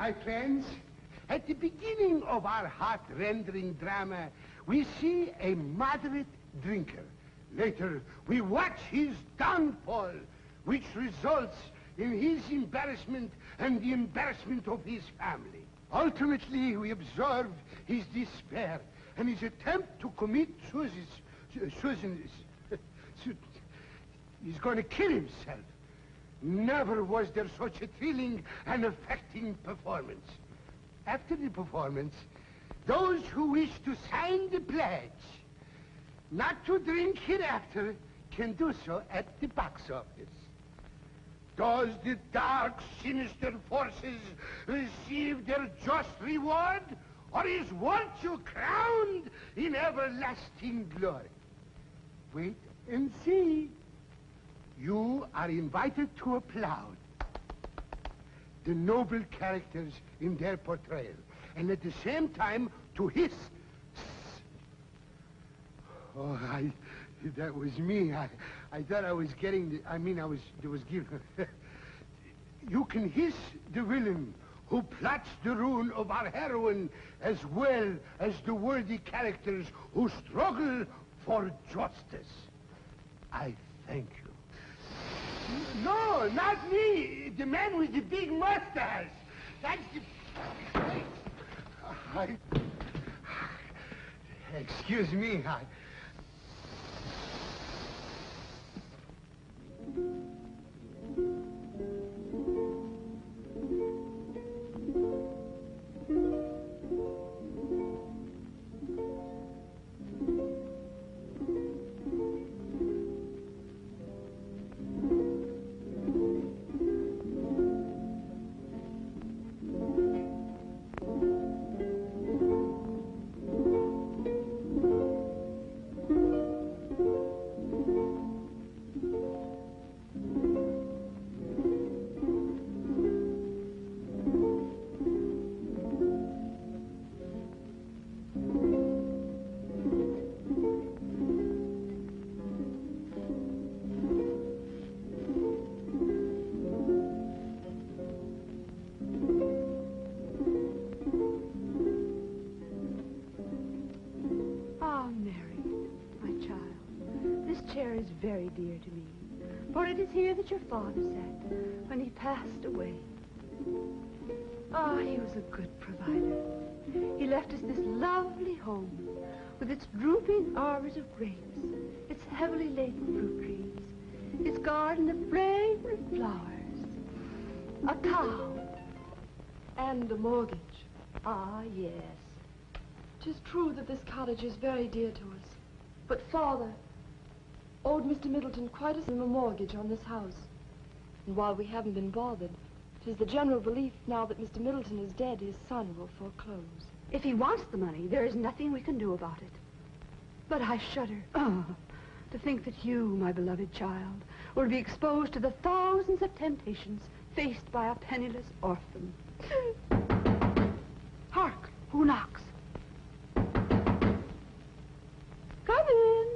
My friends, at the beginning of our heart-rendering drama, we see a moderate drinker. Later, we watch his downfall, which results in his embarrassment and the embarrassment of his family. Ultimately, we observe his despair and his attempt to commit suicide. He's going to kill himself. Never was there such a thrilling and affecting performance. After the performance, those who wish to sign the pledge not to drink hereafter can do so at the box office. Does the dark, sinister forces receive their just reward, or is virtue crowned in everlasting glory? Wait and see. You are invited to applaud the noble characters in their portrayal, and at the same time to hiss. Oh, that was me. I thought I was getting, there was given. You can hiss the villain who plots the ruin of our heroine, as well as the worthy characters who struggle for justice. I thank you. No, not me. The man with the big mustache. That's the... Excuse me, very dear to me, for it is here that your father sat when he passed away. Ah, he was a good provider. He left us this lovely home with its drooping arbors of grapes, its heavily laden fruit trees, its garden of fragrant flowers, a cow, and a mortgage. Ah, yes. 'Tis true that this cottage is very dear to us, but Father owed Mr. Middleton quite a mortgage on this house. And while we haven't been bothered, 'tis the general belief now that Mr. Middleton is dead, his son will foreclose. If he wants the money, there is nothing we can do about it. But I shudder. To think that you, my beloved child, will be exposed to the thousands of temptations faced by a penniless orphan. Hark! Who knocks? Come in.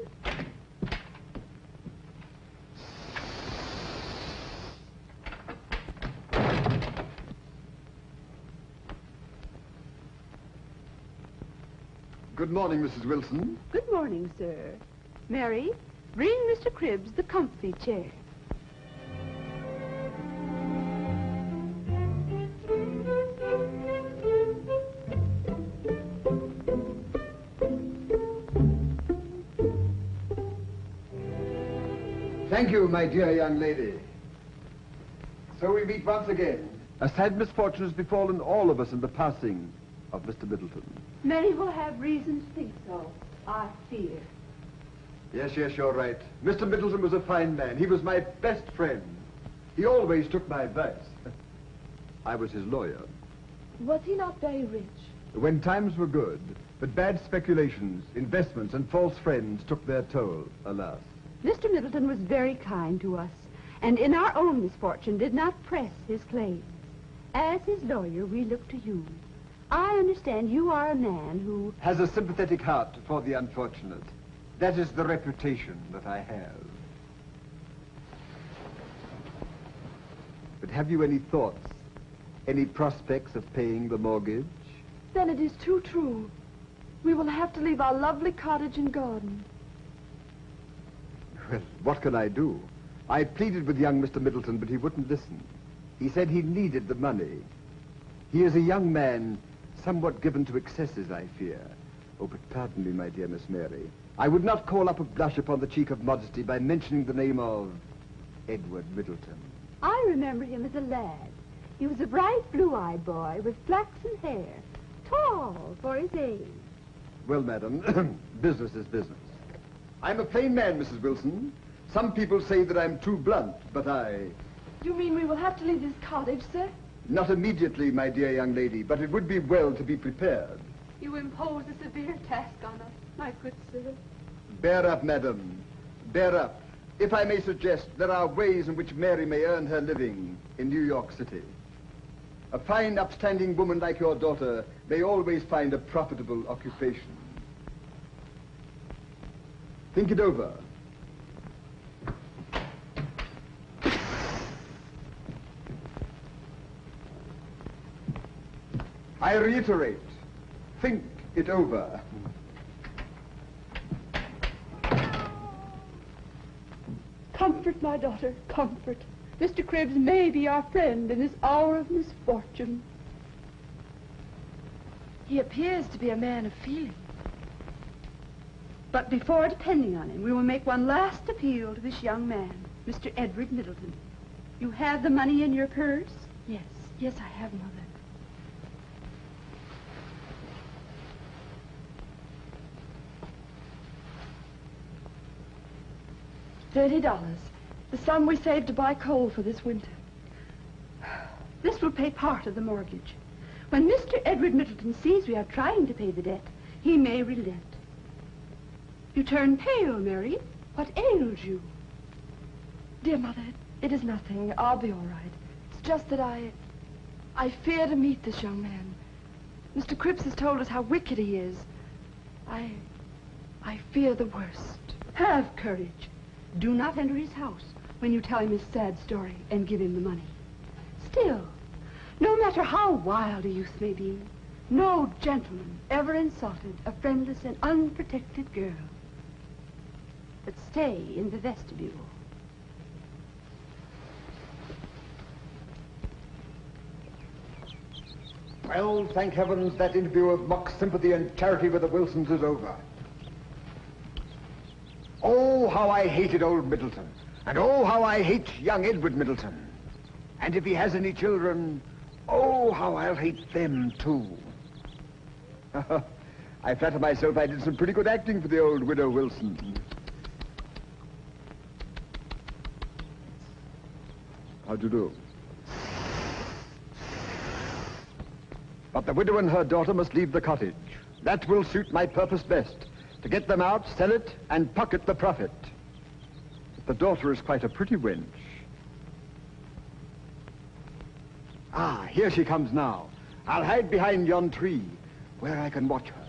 Good morning, Mrs. Wilson. Good morning, sir. Mary, bring Mr. Cribbs the comfy chair. Thank you, my dear young lady. So we meet once again. A sad misfortune has befallen all of us in the passing of Mr. Middleton. Many will have reason to think so, I fear. Yes, you're right. Mr. Middleton was a fine man. He was my best friend. He always took my advice. I was his lawyer. Was he not very rich? When times were good, but bad speculations, investments, and false friends took their toll, alas. Mr. Middleton was very kind to us, and in our own misfortune did not press his claims. As his lawyer, we look to you. I understand you are a man who... has a sympathetic heart for the unfortunate. That is the reputation that I have. But have you any thoughts Any prospects of paying the mortgage? Then it is too true. We will have to leave our lovely cottage and garden. Well, what can I do? I pleaded with young Mr. Middleton, but he wouldn't listen. He said he needed the money. He is a young man, somewhat given to excesses, I fear. Oh, but pardon me, my dear Miss Mary. I would not call up a blush upon the cheek of modesty by mentioning the name of Edward Middleton. I remember him as a lad. He was a bright blue-eyed boy with flaxen hair, tall for his age. Well, madam, business is business. I'm a plain man, Mrs. Wilson. Some people say that I'm too blunt, but You mean we will have to leave this cottage, sir? Not immediately, my dear young lady, but it would be well to be prepared. You impose a severe task on us, my good sir. Bear up, madam. Bear up. If I may suggest, there are ways in which Mary may earn her living in New York City. A fine, upstanding woman like your daughter may always find a profitable occupation. Think it over. I reiterate, think it over. Comfort, my daughter, comfort. Mr. Cribbs may be our friend in this hour of misfortune. He appears to be a man of feeling. But before depending on him, we will make one last appeal to this young man, Mr. Edward Middleton. You have the money in your purse? Yes, yes, I have, Mother. $30. The sum we saved to buy coal for this winter. This will pay part of the mortgage. When Mr. Edward Middleton sees we are trying to pay the debt, he may relent. You turn pale, Mary. What ails you? Dear Mother, it is nothing. I'll be all right. It's just that I fear to meet this young man. Mr. Cripps has told us how wicked he is. I fear the worst. Have courage. Do not enter his house when you tell him his sad story and give him the money. Still, no matter how wild a youth may be, no gentleman ever insulted a friendless and unprotected girl. But stay in the vestibule. Well, thank heavens, that interview of mock sympathy and charity with the Wilsons is over. Oh, how I hated old Middleton. And oh, how I hate young Edward Middleton. And if he has any children, oh, how I'll hate them, too. I flatter myself I did some pretty good acting for the old widow Wilson. How do you do? But the widow and her daughter must leave the cottage. That will suit my purpose best. To get them out, sell it, and pocket the profit. The daughter is quite a pretty wench. Ah, here she comes now. I'll hide behind yon tree, where I can watch her.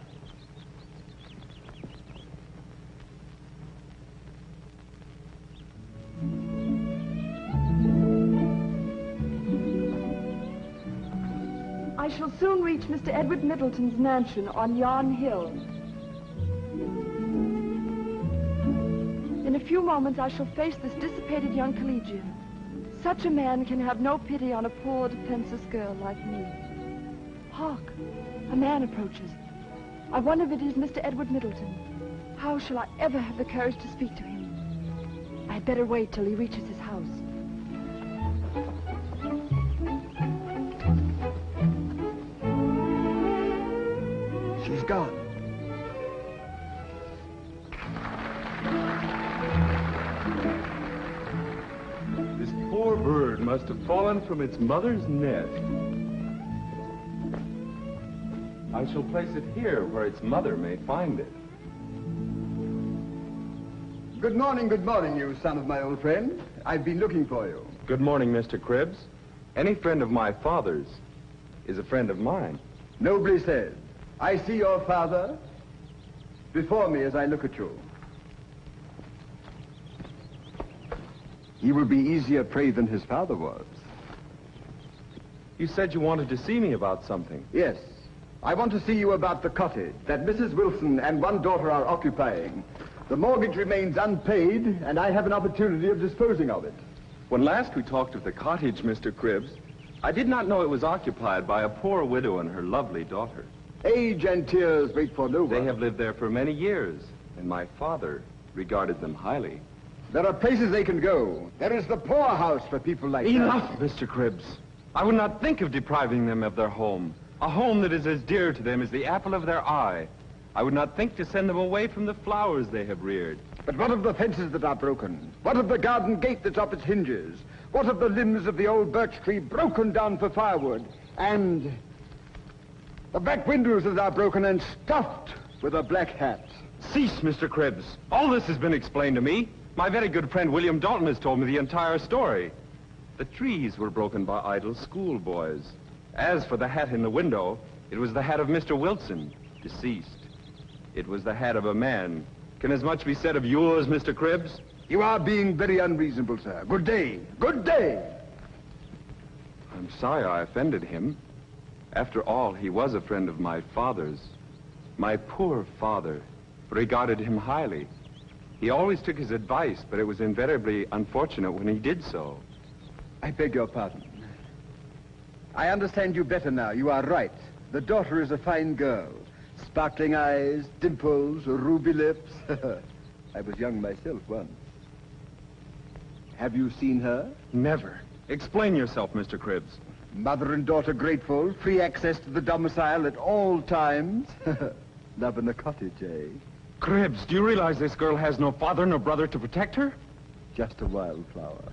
I shall soon reach Mr. Edward Middleton's mansion on yon hill. In a few moments, I shall face this dissipated young collegian. Such a man can have no pity on a poor, defenseless girl like me. Hark! A man approaches. I wonder if it is Mr. Edward Middleton. How shall I ever have the courage to speak to him? I'd better wait till he reaches his house. She's gone. This poor bird must have fallen from its mother's nest. I shall place it here where its mother may find it. Good morning, you son of my old friend. I've been looking for you. Good morning, Mr. Cribbs. Any friend of my father's is a friend of mine. Nobly said. I see your father before me as I look at you. He will be easier prey than his father was. You said you wanted to see me about something. Yes. I want to see you about the cottage that Mrs. Wilson and one daughter are occupying. The mortgage remains unpaid, and I have an opportunity of disposing of it. When last we talked of the cottage, Mr. Cribbs, I did not know it was occupied by a poor widow and her lovely daughter. Age and tears wait for no one. They have lived there for many years, and my father regarded them highly. There are places they can go. There is the poorhouse for people like that. Enough, Mr. Cribbs. I would not think of depriving them of their home. A home that is as dear to them as the apple of their eye. I would not think to send them away from the flowers they have reared. But what of the fences that are broken? What of the garden gate that's off its hinges? What of the limbs of the old birch tree broken down for firewood? And the back windows that are broken and stuffed with a black hat? Cease, Mr. Cribbs. All this has been explained to me. My very good friend William Dalton has told me the entire story. The trees were broken by idle schoolboys. As for the hat in the window, it was the hat of Mr. Wilson, deceased. It was the hat of a man. Can as much be said of yours, Mr. Cribbs? You are being very unreasonable, sir. Good day. Good day. I'm sorry I offended him. After all, he was a friend of my father's. My poor father regarded him highly. He always took his advice, but it was invariably unfortunate when he did so. I beg your pardon. I understand you better now. You are right. The daughter is a fine girl. Sparkling eyes, dimples, ruby lips. I was young myself once. Have you seen her? Never. Explain yourself, Mr. Cribbs. Mother and daughter grateful, free access to the domicile at all times. Love in a cottage, eh? Cribbs, do you realize this girl has no father nor brother to protect her? Just a wildflower.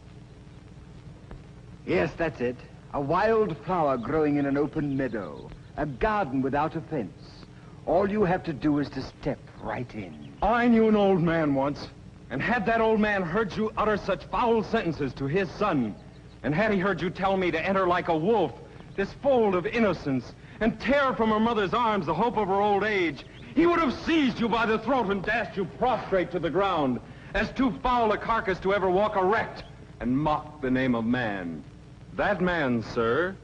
Yes, that's it. A wild flower growing in an open meadow. A garden without a fence. All you have to do is to step right in. I knew an old man once, and had that old man heard you utter such foul sentences to his son, and had he heard you tell me to enter like a wolf this fold of innocence and tear from her mother's arms the hope of her old age, he would have seized you by the throat and dashed you prostrate to the ground, as too foul a carcass to ever walk erect and mock the name of man. That man, sir,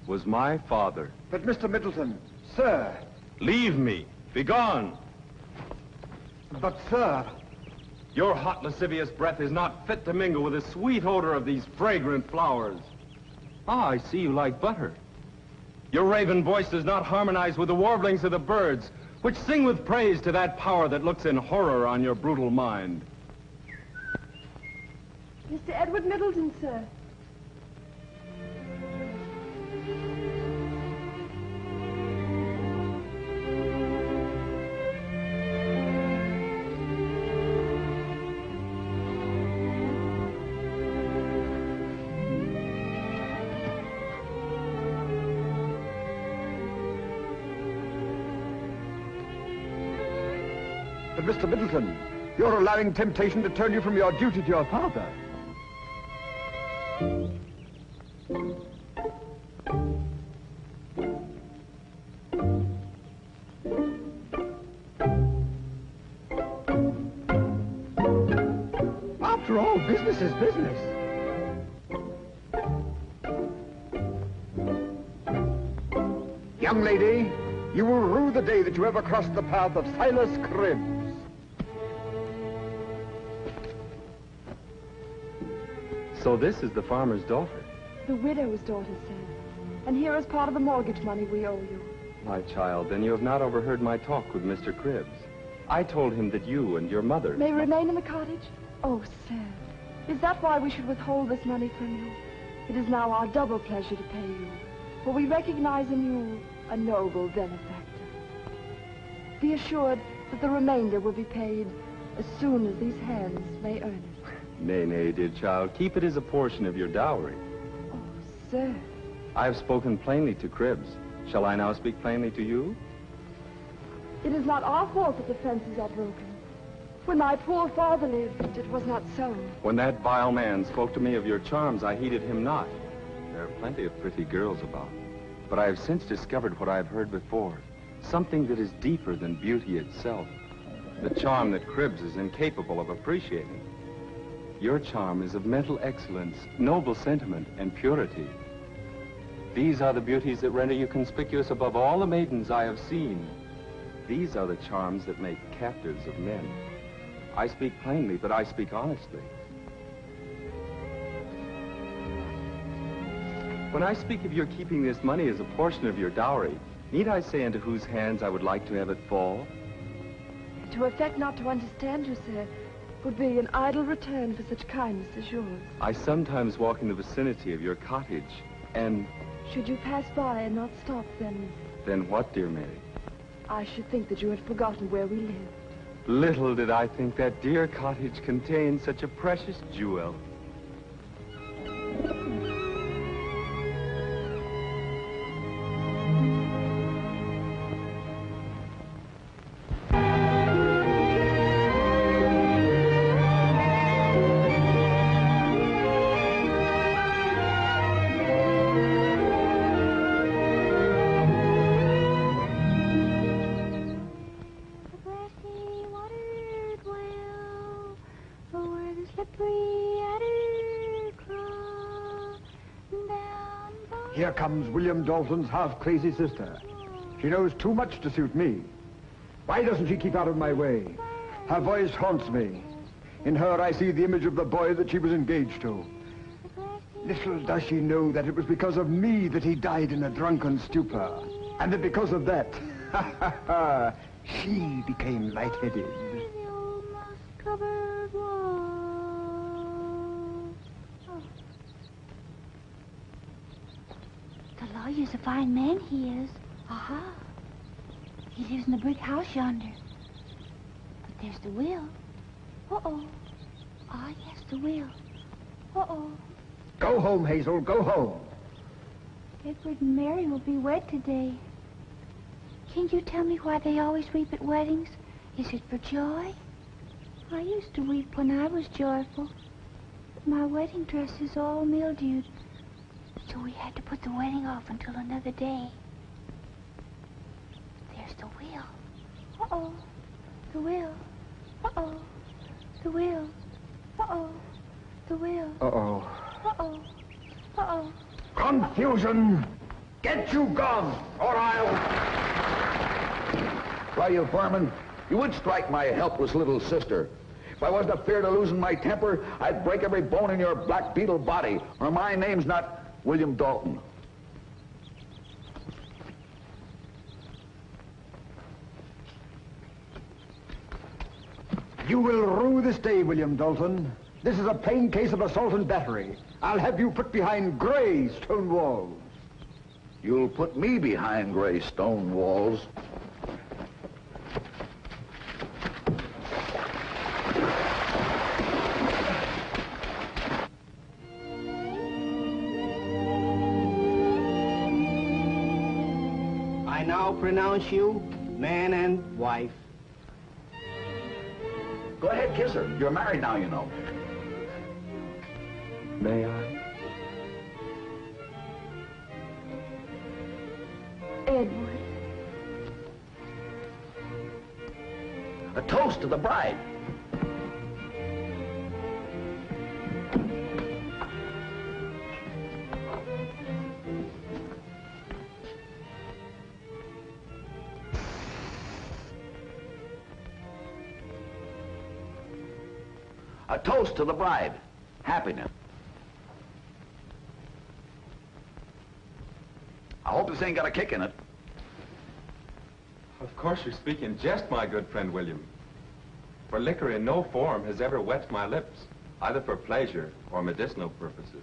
was my father. But Mr. Middleton, sir... Leave me. Begone. But, sir... Your hot, lascivious breath is not fit to mingle with the sweet odor of these fragrant flowers. Ah, I see you like butter. Your raven voice does not harmonize with the warblings of the birds, which sing with praise to that power that looks in horror on your brutal mind. Mr. Edward Middleton, sir. But, Mr. Middleton, you're allowing temptation to turn you from your duty to your father. After all, business is business. Young lady, you will rue the day that you ever crossed the path of Silas Cribbs. So this is the farmer's daughter. The widow's daughter, sir. And here is part of the mortgage money we owe you. My child, then you have not overheard my talk with Mr. Cribbs. I told him that you and your mother... May remain in the cottage? Oh, sir. Is that why we should withhold this money from you? It is now our double pleasure to pay you, for we recognize in you a noble benefactor. Be assured that the remainder will be paid as soon as these hands may earn it. Nay, nay, dear child. Keep it as a portion of your dowry. Oh, sir. I have spoken plainly to Cribbs. Shall I now speak plainly to you? It is not our fault that the fences are broken. When my poor father lived, it was not so. When that vile man spoke to me of your charms, I heeded him not. There are plenty of pretty girls about. But I have since discovered what I have heard before. Something that is deeper than beauty itself. The charm that Cribbs is incapable of appreciating. Your charm is of mental excellence, noble sentiment, and purity. These are the beauties that render you conspicuous above all the maidens I have seen. These are the charms that make captives of men. I speak plainly, but I speak honestly. When I speak of your keeping this money as a portion of your dowry, need I say into whose hands I would like to have it fall? To affect not to understand you, sir, would be an idle return for such kindness as yours. I sometimes walk in the vicinity of your cottage, and... Should you pass by and not stop, then... Then what, dear Mary? I should think that you had forgotten where we live. Little did I think that dear cottage contained such a precious jewel. Here comes William Dalton's half-crazy sister. She knows too much to suit me. Why doesn't she keep out of my way? Her voice haunts me. In her, I see the image of the boy that she was engaged to. Little does she know that it was because of me that he died in a drunken stupor. And that because of that, she became lightheaded. The lawyer's a fine man, he is. Aha. He lives in the brick house yonder. But there's the will. Uh-oh. Ah, yes, the will. Uh-oh. Go home, Hazel, go home. Edward and Mary will be wed today. Can you tell me why they always weep at weddings? Is it for joy? I used to weep when I was joyful. But my wedding dress is all mildewed. So we had to put the wedding off until another day. There's the will. Uh-oh. The will. Uh-oh. The will. Uh-oh. The will. Uh-oh. Uh-oh. Uh-oh. Confusion! Get you gone, or I'll... Why, you foreman, you would strike my helpless little sister. If I wasn't afeard of losing my temper, I'd break every bone in your black beetle body, or my name's not William Dalton. You will rue this day, William Dalton. This is a plain case of assault and battery. I'll have you put behind gray stone walls. You'll put me behind gray stone walls. I now pronounce you man and wife. Go ahead, kiss her. You're married now, you know. May I? Edward. A toast to the bride. A toast to the bride. Happiness. I hope this ain't got a kick in it. Of course you speak in jest, my good friend William. For liquor in no form has ever wet my lips, either for pleasure or medicinal purposes.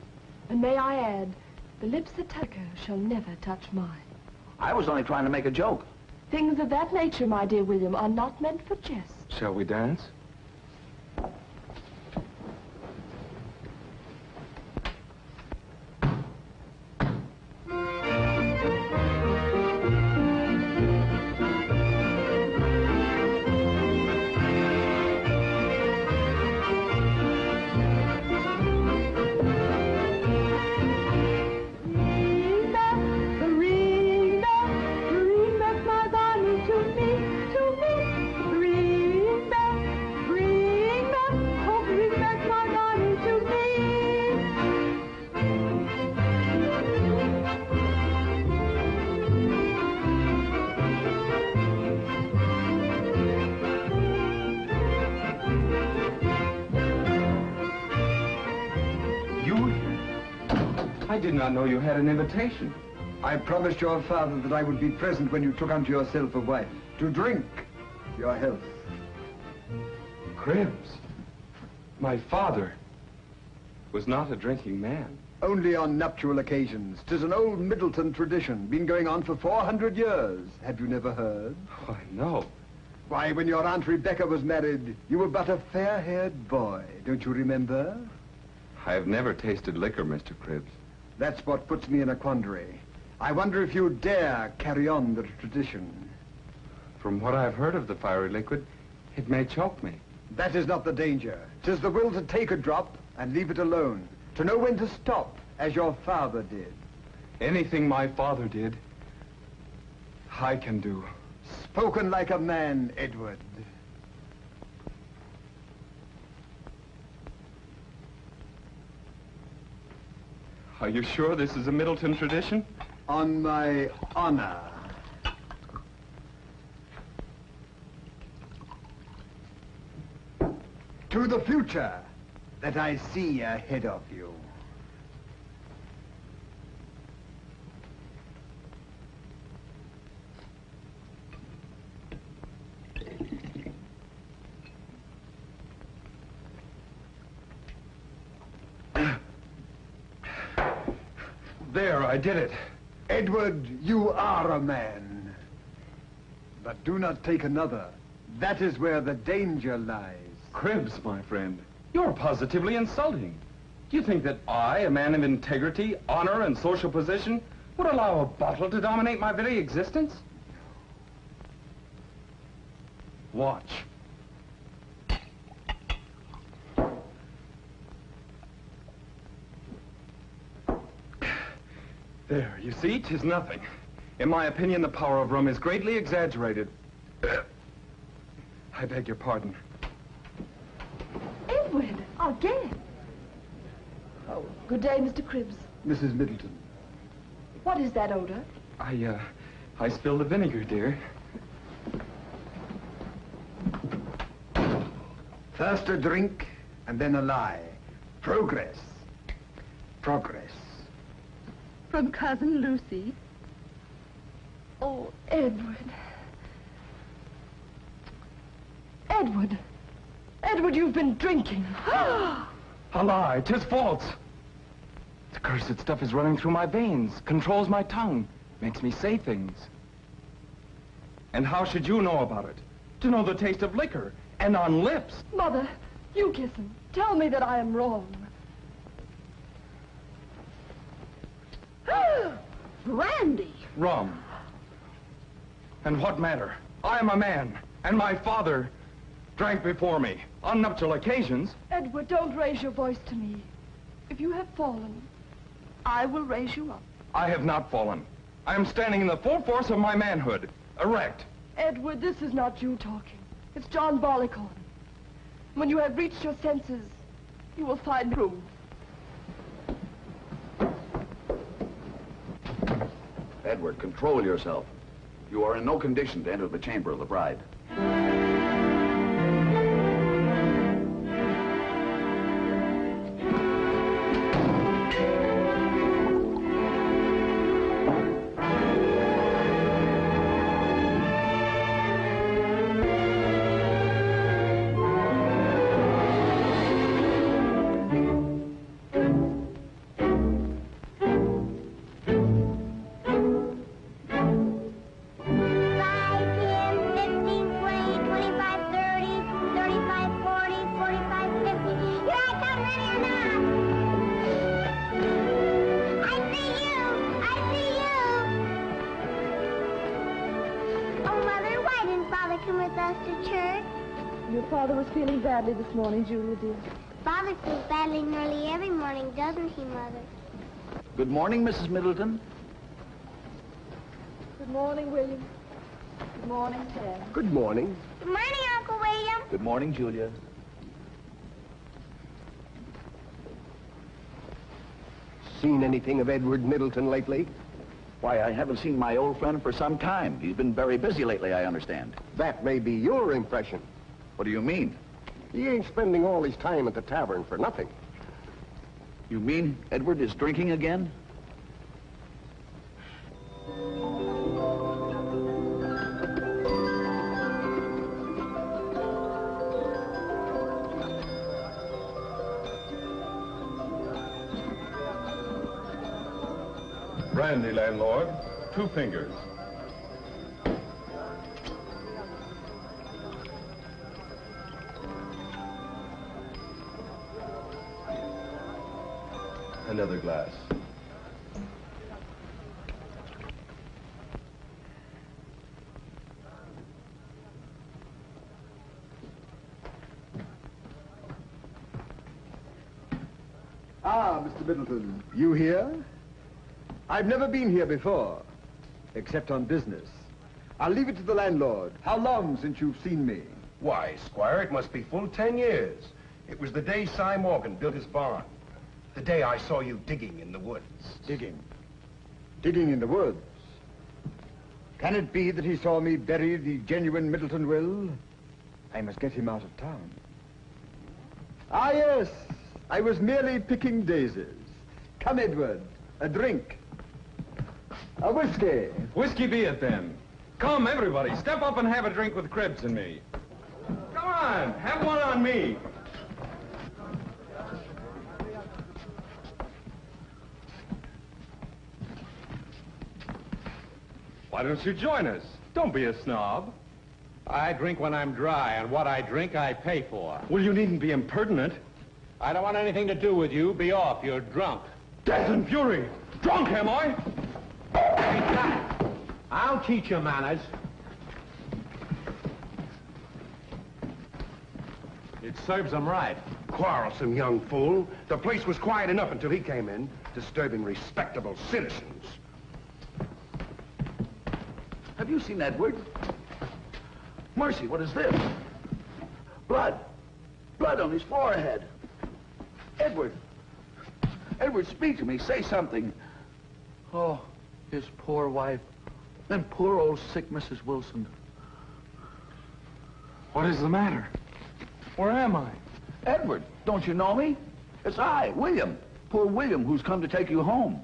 And may I add, the lips that touch her shall never touch mine. I was only trying to make a joke. Things of that nature, my dear William, are not meant for jest. Shall we dance? not know you had an invitation. I promised your father that I would be present when you took unto yourself a wife. To drink your health. Cribbs, my father was not a drinking man. Only on nuptial occasions. 'Tis an old Middleton tradition, been going on for 400 years. Have you never heard? Why, no. Why, when your Aunt Rebecca was married, you were but a fair-haired boy. Don't you remember? I have never tasted liquor, Mr. Cribbs. That's what puts me in a quandary. I wonder if you dare carry on the tradition. From what I've heard of the fiery liquid, it may choke me. That is not the danger. 'Tis the will to take a drop and leave it alone. To know when to stop, as your father did. Anything my father did, I can do. Spoken like a man, Edward. Are you sure this is a Middleton tradition? On my honor. To the future that I see ahead of you. There, I did it. Edward, you are a man. But do not take another. That is where the danger lies. Cribbs, my friend, you're positively insulting. Do you think that I, a man of integrity, honor, and social position, would allow a bottle to dominate my very existence? Watch. There, you see, 'tis nothing. In my opinion, the power of rum is greatly exaggerated. I beg your pardon. Edward, again. Oh, good day, Mr. Cribbs. Mrs. Middleton. What is that odor? I spilled the vinegar, dear. First a drink, and then a lie. Progress. Progress. From Cousin Lucy. Oh, Edward. Edward. Edward, you've been drinking. A lie, 'tis false. The cursed stuff is running through my veins, controls my tongue, makes me say things. And how should you know about it? To know the taste of liquor, and on lips. Mother, you kiss him. Tell me that I am wrong. Brandy. Rum. And what matter? I am a man, and my father drank before me, on nuptial occasions. Edward, don't raise your voice to me. If you have fallen, I will raise you up. I have not fallen. I am standing in the full force of my manhood, erect. Edward, this is not you talking. It's John Barleycorn. When you have reached your senses, you will find room. Edward, control yourself. You are in no condition to enter the chamber of the bride. Badly this morning, Julia, dear. Father feels badly nearly every morning, doesn't he, Mother? Good morning, Mrs. Middleton. Good morning, William. Good morning, Ted. Good morning. Good morning, Uncle William. Good morning, Julia. Seen anything of Edward Middleton lately? Why, I haven't seen my old friend for some time. He's been very busy lately, I understand. That may be your impression. What do you mean? He ain't spending all his time at the tavern for nothing. You mean Edward is drinking again? brandy, landlord. 2 fingers. Another glass. Ah, Mr. Middleton, you here? I've never been here before, except on business. I'll leave it to the landlord. How long since you've seen me? Why, Squire, it must be full 10 years. It was the day Cy Morgan built his barn. The day I saw you digging in the woods. Digging? Digging in the woods? Can it be that he saw me bury the genuine Middleton will? I must get him out of town. Ah, yes. I was merely picking daisies. Come, Edward, a drink. A whiskey. Whiskey be it, then. Come, everybody, step up and have a drink with Krebs and me. Come on, have one on me. Why don't you join us? Don't be a snob. I drink when I'm dry, and what I drink, I pay for. Well, you needn't be impertinent. I don't want anything to do with you. Be off. You're drunk. Death and fury. Drunk, am I? I'll teach you manners. It serves them right. Quarrelsome young fool. The place was quiet enough until he came in, disturbing respectable citizens. Have you seen Edward? Mercy, what is this? Blood. Blood on his forehead. Edward. Edward, speak to me. Say something. Oh, his poor wife. And poor old sick Mrs. Wilson. What is the matter? Where am I? Edward, don't you know me? It's I, William. Poor William, who's come to take you home.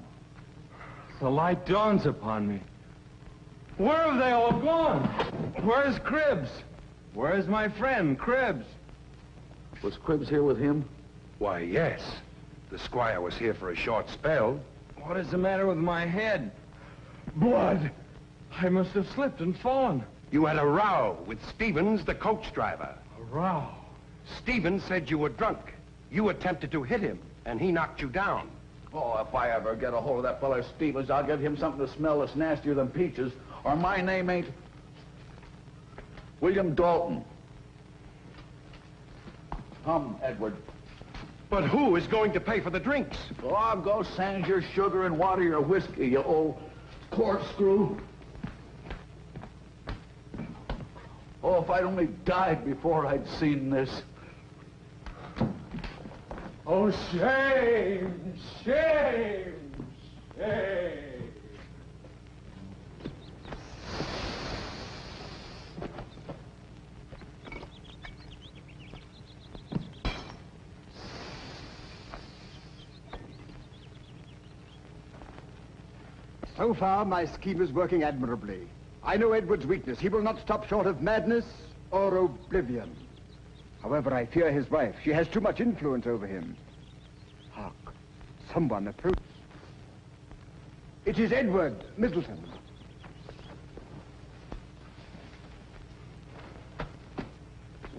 The light dawns upon me. Where have they all gone? Where's Cribbs? Where's my friend, Cribbs? Was Cribbs here with him? Why, yes. The squire was here for a short spell. What is the matter with my head? Blood! I must have slipped and fallen. You had a row with Stevens, the coach driver. A row? Stevens said you were drunk. You attempted to hit him, and he knocked you down. Oh, if I ever get a hold of that fella Stevens, I'll give him something to smell that's nastier than peaches, or my name ain't William Dalton. Come, Edward. But who is going to pay for the drinks? Oh, go sans your sugar and water your whiskey, you old corkscrew. Oh, if I'd only died before I'd seen this. Oh, shame! Shame! Shame! So far, my scheme is working admirably. I know Edward's weakness. He will not stop short of madness or oblivion. However, I fear his wife. She has too much influence over him. Hark, someone approaches. It is Edward Middleton.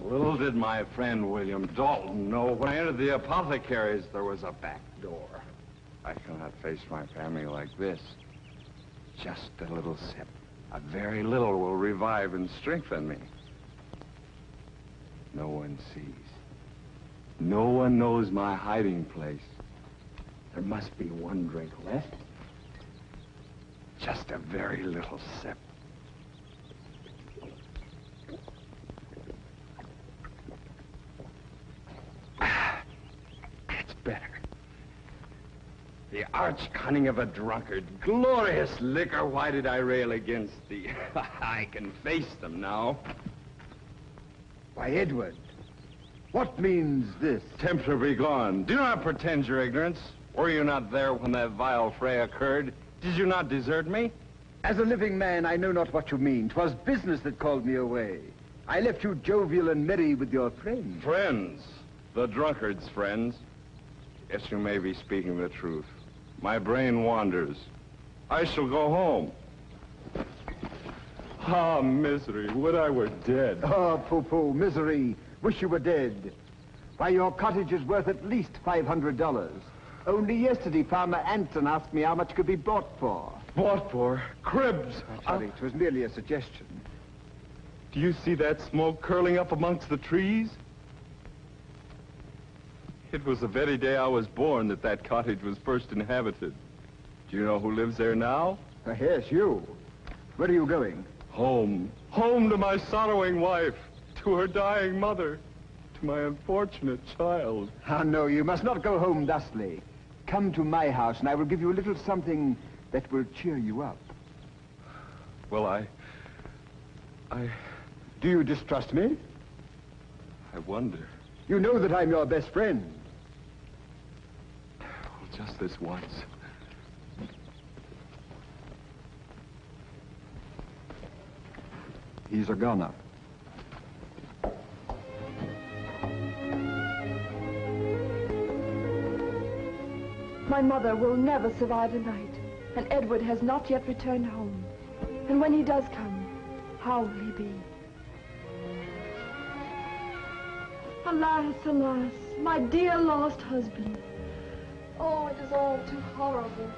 Little did my friend William Dalton know when I entered the apothecary's there was a back door. I cannot face my family like this. Just a little sip. A very little will revive and strengthen me. No one sees. No one knows my hiding place. There must be one drink left. Just a very little sip. It's better. The arch cunning of a drunkard. Glorious liquor. Why did I rail against thee? I can face them now. Why, Edward, what means this? Tempter be gone. Do not pretend your ignorance. Were you not there when that vile fray occurred? Did you not desert me? As a living man, I know not what you mean. 'Twas business that called me away. I left you jovial and merry with your friends. Friends. The drunkard's friends. Yes, you may be speaking the truth. My brain wanders. I shall go home. Ah, misery, would I were dead. Oh, pooh-pooh, misery. Wish you were dead. Why, your cottage is worth at least $500. Only yesterday, Farmer Anson asked me how much could be bought for. Bought for? Cribs. Sorry, it was merely a suggestion. Do you see that smoke curling up amongst the trees? It was the very day I was born that cottage was first inhabited. Do you know who lives there now? Yes, you. Where are you going? Home. Home to my sorrowing wife, to her dying mother, to my unfortunate child. Ah, no, you must not go home thusly. Come to my house, and I will give you a little something that will cheer you up. Well, I... Do you distrust me? I wonder. You know that I'm your best friend. Well, just this once. He's a goner. My mother will never survive the night, and Edward has not yet returned home. And when he does come, how will he be? Alas, alas, my dear lost husband. Oh, it is all too horrible.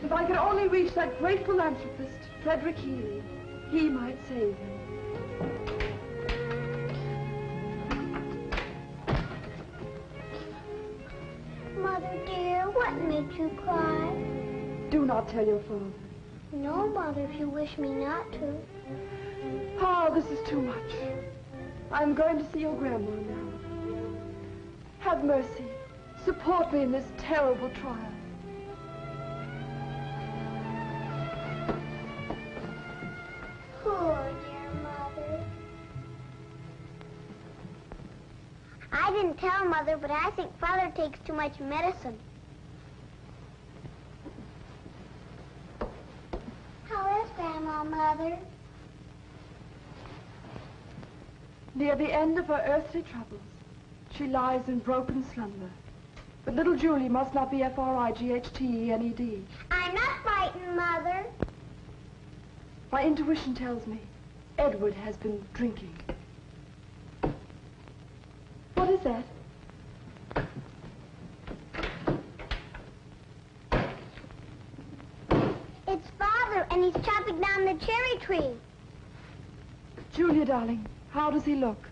If I could only reach that great philanthropist, Frederick Healy, he might save him. Mother dear, what makes you cry? Do not tell your father. No, Mother, if you wish me not to. Oh, this is too much. I'm going to see your grandma now. Have mercy. Support me in this terrible trial. Poor dear Mother. I didn't tell Mother, but I think Father takes too much medicine. How is Grandma, Mother? Near the end of her earthly troubles, she lies in broken slumber. But little Julie must not be Frighttened. I'm not frightened, Mother. My intuition tells me Edward has been drinking. What is that? It's Father, and he's chopping down the cherry tree. Julia, darling, how does he look?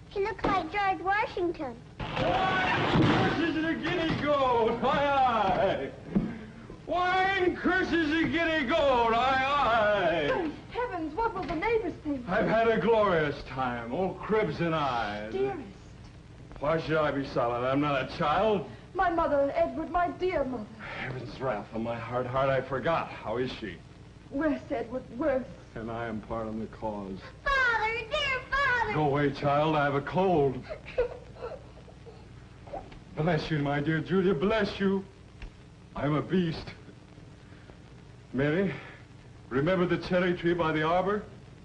He looks like George Washington. Curses a giddy goat, aye, aye. Wine curses a giddy goat, aye, aye. Oh, heavens, what will the neighbors think? I've had a glorious time, old cribs and I. Dearest. Why should I be silent? I'm not a child. My mother, Edward, my dear mother. Heaven's wrath on my heart, I forgot. How is she? Worse, Edward, worse. And I am part of the cause. Father, dear Father! Go away, child. I have a cold. Bless you, my dear Julia, bless you. I'm a beast. Mary, remember the cherry tree by the arbor?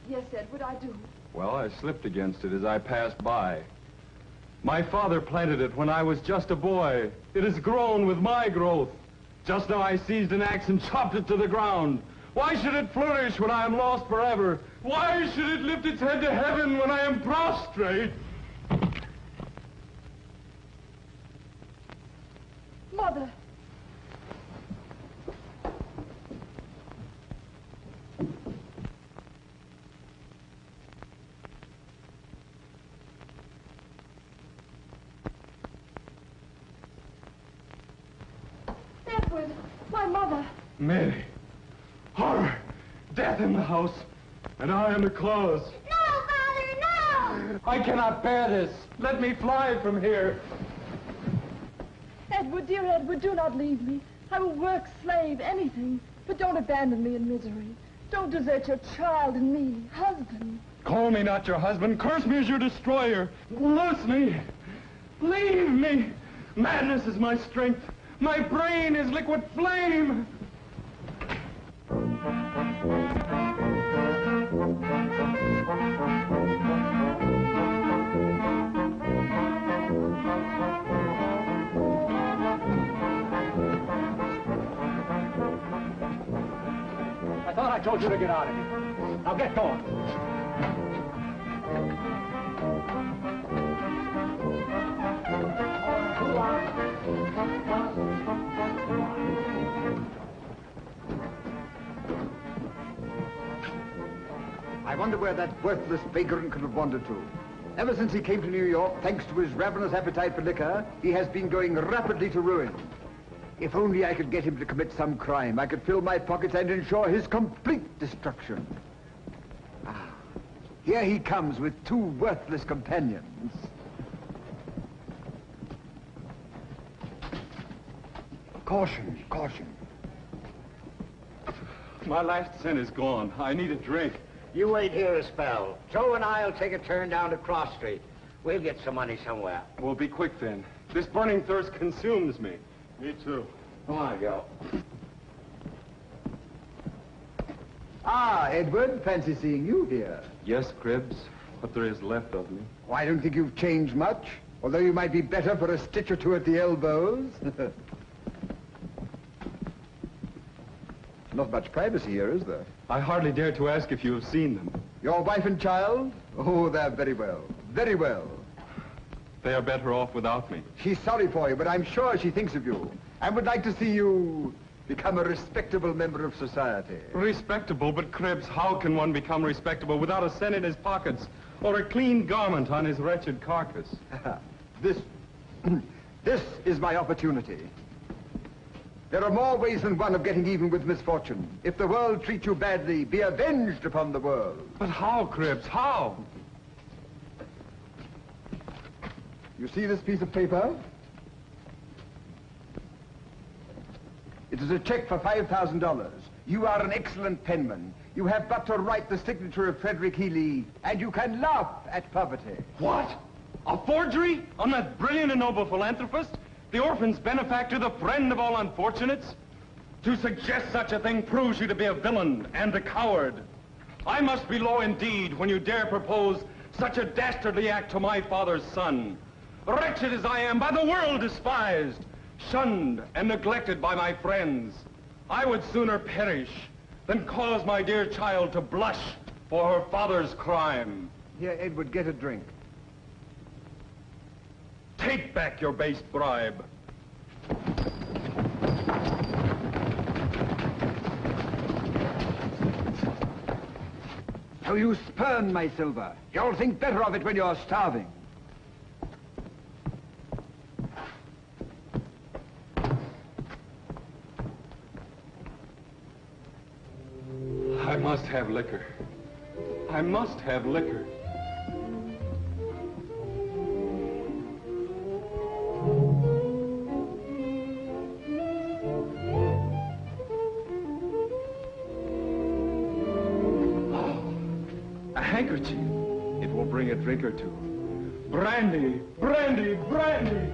Yes, Edward, I do. Well, I slipped against it as I passed by. My father planted it when I was just a boy. It has grown with my growth. Just now I seized an axe and chopped it to the ground. Why should it flourish when I am lost forever? Why should it lift its head to heaven when I am prostrate? Mother. Edward, my mother. Mary. Horror! Death in the house, and I in the cause. No, Father, no! I cannot bear this. Let me fly from here. Edward, dear Edward, do not leave me. I will work, slave, anything. But don't abandon me in misery. Don't desert your child and me, husband. Call me not your husband. Curse me as your destroyer. Loose me. Leave me. Madness is my strength. My brain is liquid flame. I thought I told you to get out of here. Now get going. I wonder where that worthless vagrant could have wandered to. Ever since he came to New York, thanks to his ravenous appetite for liquor, he has been going rapidly to ruin. If only I could get him to commit some crime, I could fill my pockets and ensure his complete destruction. Ah, here he comes with two worthless companions. Caution, caution. My last cent is gone. I need a drink. You wait here a spell. Joe and I'll take a turn down to Cross Street. We'll get some money somewhere. Well, be quick then. This burning thirst consumes me. Me too. Come on, Joe. Ah, Edward, fancy seeing you here. Yes, Cribs, what there is left of me. Well, I don't think you've changed much, although you might be better for a stitch or two at the elbows. Not much privacy here, is there? I hardly dare to ask if you have seen them. Your wife and child? Oh, they're very well. Very well. They are better off without me. She's sorry for you, but I'm sure she thinks of you and would like to see you become a respectable member of society. Respectable? But Cribs, how can one become respectable without a cent in his pockets or a clean garment on his wretched carcass? This is my opportunity. There are more ways than one of getting even with misfortune. If the world treats you badly, be avenged upon the world. But how, Cribs, how? You see this piece of paper? It is a check for $5,000. You are an excellent penman. You have but to write the signature of Frederick Healy, and you can laugh at poverty. What? A forgery on that brilliant and noble philanthropist? The orphan's benefactor, the friend of all unfortunates? To suggest such a thing proves you to be a villain and a coward. I must be low indeed when you dare propose such a dastardly act to my father's son. Wretched as I am, by the world despised, shunned and neglected by my friends, I would sooner perish than cause my dear child to blush for her father's crime. Here, Edward, get a drink. Take back your base bribe. So you spurn my silver. You'll think better of it when you're starving. I must have liquor. I must have liquor. A handkerchief. It will bring a drink or two. Brandy, brandy, brandy!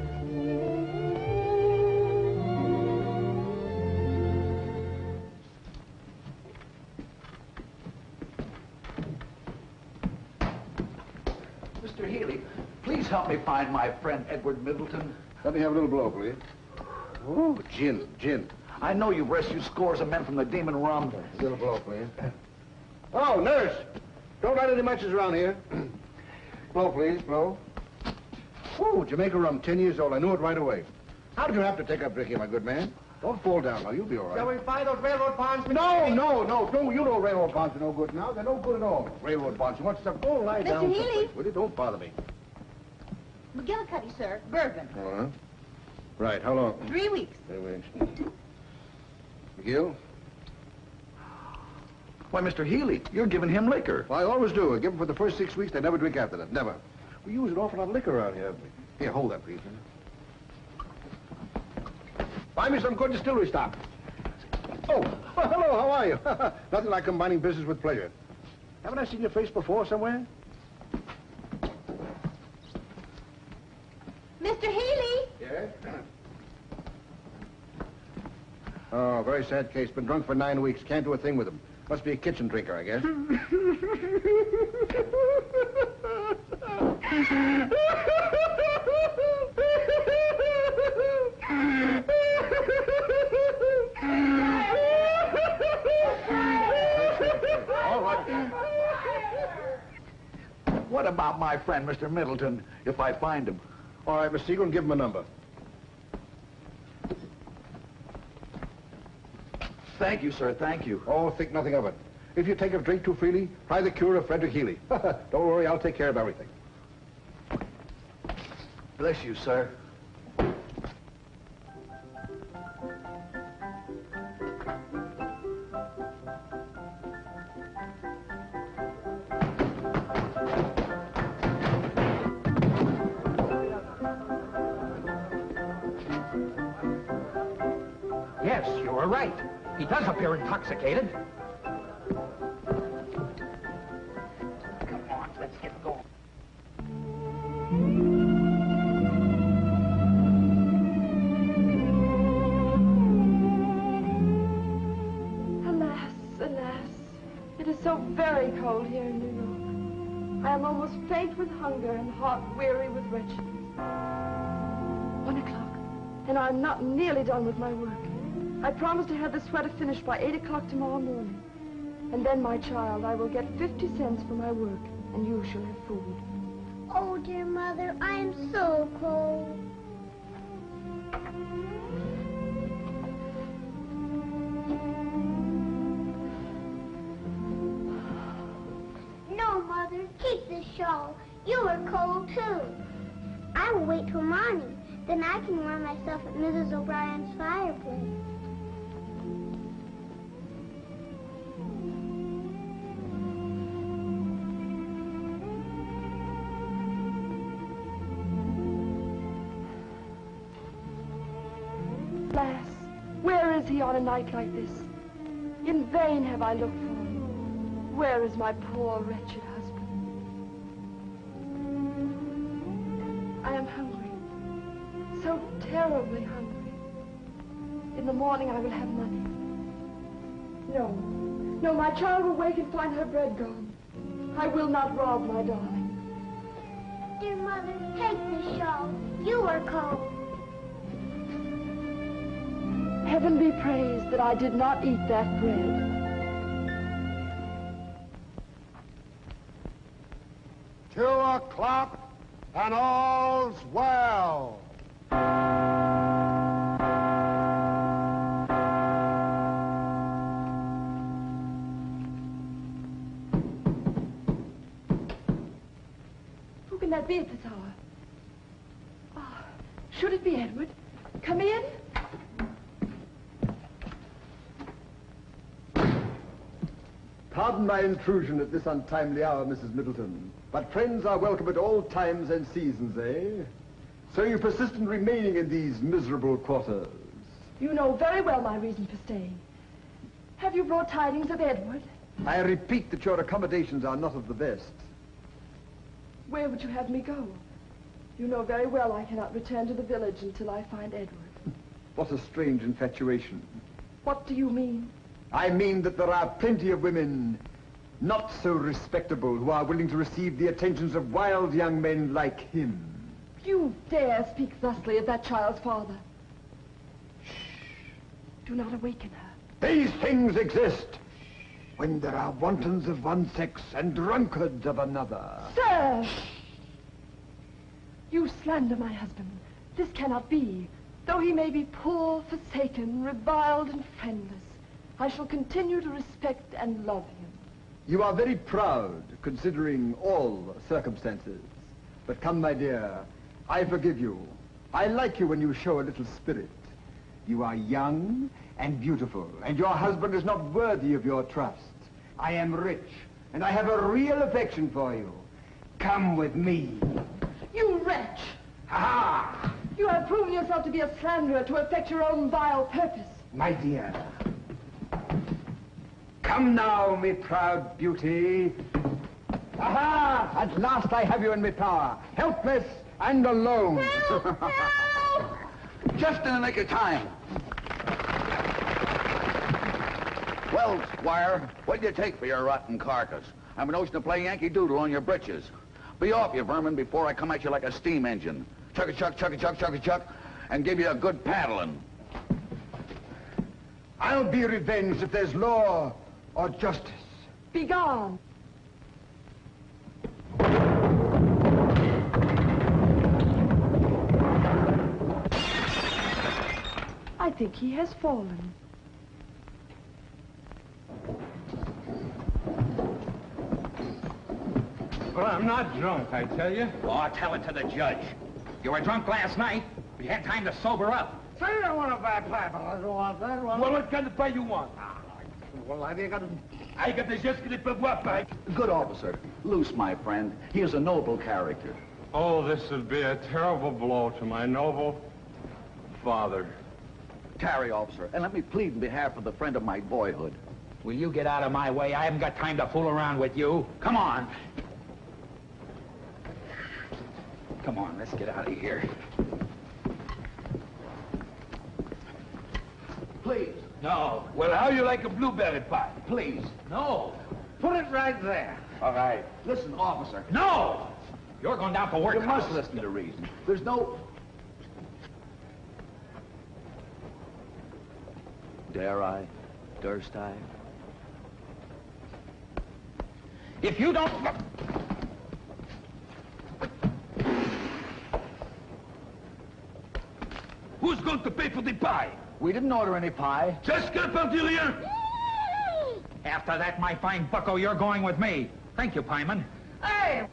Mr. Healy, please help me find my friend Edward Middleton. Let me have a little blow, please. Oh, gin, gin. I know you've rescued scores of men from the demon romp. A little blow, please. Oh, nurse! Don't light any matches around here. Blow, please, blow. Whoa, Jamaica rum, 10 years old. I knew it right away. How did you have to take up drinking, my good man? Don't fall down now. You'll be all right. Shall we find those railroad bonds? No. You know railroad bonds are no good now. They're no good at all. Railroad bonds. You want stuff? Go lie down. Mr. Healy. someplace, will you? Don't bother me. McGillicuddy, sir. Bourbon. Uh-huh. Right, how long? 3 weeks. 3 weeks. McGill? Why, Mr. Healy, you're giving him liquor. Well, I always do. I give them for the first 6 weeks. They never drink after that. Never. We use an awful lot of liquor around here, haven't we? Here, hold that, please. Buy me some good distillery stock. Oh, well, hello, how are you? Nothing like combining business with pleasure. Haven't I seen your face before somewhere? Mr. Healy! Yes? Oh, very sad case. Been drunk for 9 weeks. Can't do a thing with him. Must be a kitchen drinker, I guess. What about my friend, Mr. Middleton, if I find him? All right, Mr. Eagle, give him a number. Thank you, sir, thank you. Oh, think nothing of it. If you take a drink too freely, try the cure of Frederick Healy. Don't worry, I'll take care of everything. Bless you, sir. Yes, you were right. He does appear intoxicated. Come on, let's get going. Alas, alas. It is so very cold here in New York. I am almost faint with hunger and heart weary with wretchedness. 1 o'clock, and I'm not nearly done with my work. I promised to have the sweater finished by 8 o'clock tomorrow morning. And then, my child, I will get 50 cents for my work, and you shall have food. Oh, dear Mother, I am so cold. No, Mother, keep this shawl. You are cold, too. I will wait till morning. Then I can warm myself at Mrs. O'Brien's fireplace. Alas, where is he on a night like this? In vain have I looked for him. Where is my poor, wretched husband? I am hungry, so terribly hungry. In the morning I will have money. No, my child will wake and find her bread gone. I will not rob my darling. Dear Mother, take this shawl. You are cold. Heaven be praised that I did not eat that bread. "2 o'clock, and all's well." Who can that be at this hour? Ah, should it be Edward? Come in. Pardon my intrusion at this untimely hour, Mrs. Middleton, but friends are welcome at all times and seasons, eh? So you persist in remaining in these miserable quarters? You know very well my reason for staying. Have you brought tidings of Edward? I repeat that your accommodations are not of the best. Where would you have me go? You know very well I cannot return to the village until I find Edward. What a strange infatuation. What do you mean? I mean that there are plenty of women not so respectable who are willing to receive the attentions of wild young men like him. You dare speak thusly of that child's father. Shh. Do not awaken her. These things exist when there are wantons of one sex and drunkards of another. Sir! Shh. You slander my husband. This cannot be. Though he may be poor, forsaken, reviled, and friendless, I shall continue to respect and love him. You are very proud, considering all circumstances. But come, my dear, I forgive you. I like you when you show a little spirit. You are young and beautiful, and your husband is not worthy of your trust. I am rich, and I have a real affection for you. Come with me. You wretch! Ha! You have proven yourself to be a slanderer to effect your own vile purpose. My dear, come now, me proud beauty. Aha! At last I have you in my power, helpless and alone. Help! Help! Just in the nick of time. Well, Squire, what do you take for your rotten carcass? I'm a notion to play Yankee Doodle on your britches. Be off, you vermin, before I come at you like a steam engine. Chuck-a-chuck, chuck-a-chuck, chuck-a-chuck, and give you a good paddling. I'll be revenged if there's law or justice. Begone! think he has fallen. Well, I'm not drunk, I tell you. Oh, tell it to the judge. You were drunk last night. We had time to sober up. Say you don't want to buy pipe. I don't want that one. Well, what kind of pie you want? Well, I think I got the just que peut voir pie. Good officer. Luce, my friend. He is a noble character. Oh, this would be a terrible blow to my noble father. Tarry, officer, and let me plead in behalf of the friend of my boyhood. Will you get out of my way? I haven't got time to fool around with you. Come on. Come on, let's get out of here. Please. No. Well, how you like a blueberry pie? Please. No. put it right there. All right. Listen, officer. No! You're going down for work. You must listen to reason. There's no... Dare I? Durst I? If you don't... Who's going to pay for the pie? We didn't order any pie. Just que partir rien. After that, my fine bucko, you're going with me. Thank you, Pieman. Hey!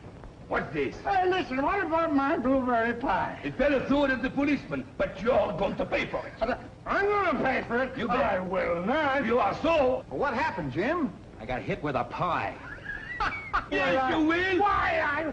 What's this? Hey, listen, what about my blueberry pie? It fell through it at the policeman, but you're going to pay for it. I'm going to pay for it. You bet. I will not. You are so. What happened, Jim? I got hit with a pie. Yes, you will. Why,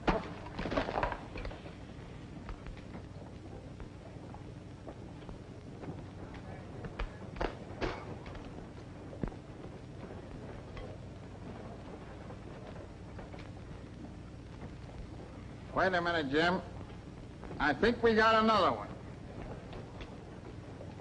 Wait a minute, Jim. I think we got another one.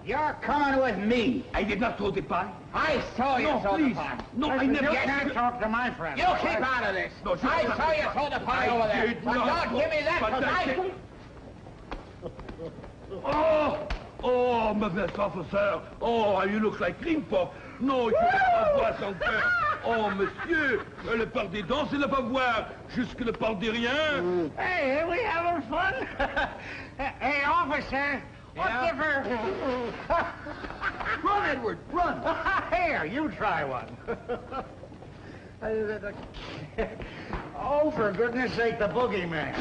You're coming with me. I did not throw the pie. I saw you throw the pie. No, I never... You can't talk to my friend. You keep out of this. No, I saw you throw the pie over there. did But not. don't give me that, But because Oh, mauvais officer. Oh, you look like Limpo. No, je ne vais pas voir son cœur. Oh, monsieur, le part des dents, c'est ne pas voir. Jusque le part des rien. Hey, we having fun? Hey, officer, what difference? Run, Edward, run. Here, you try one. Oh, for goodness sake, the boogeyman.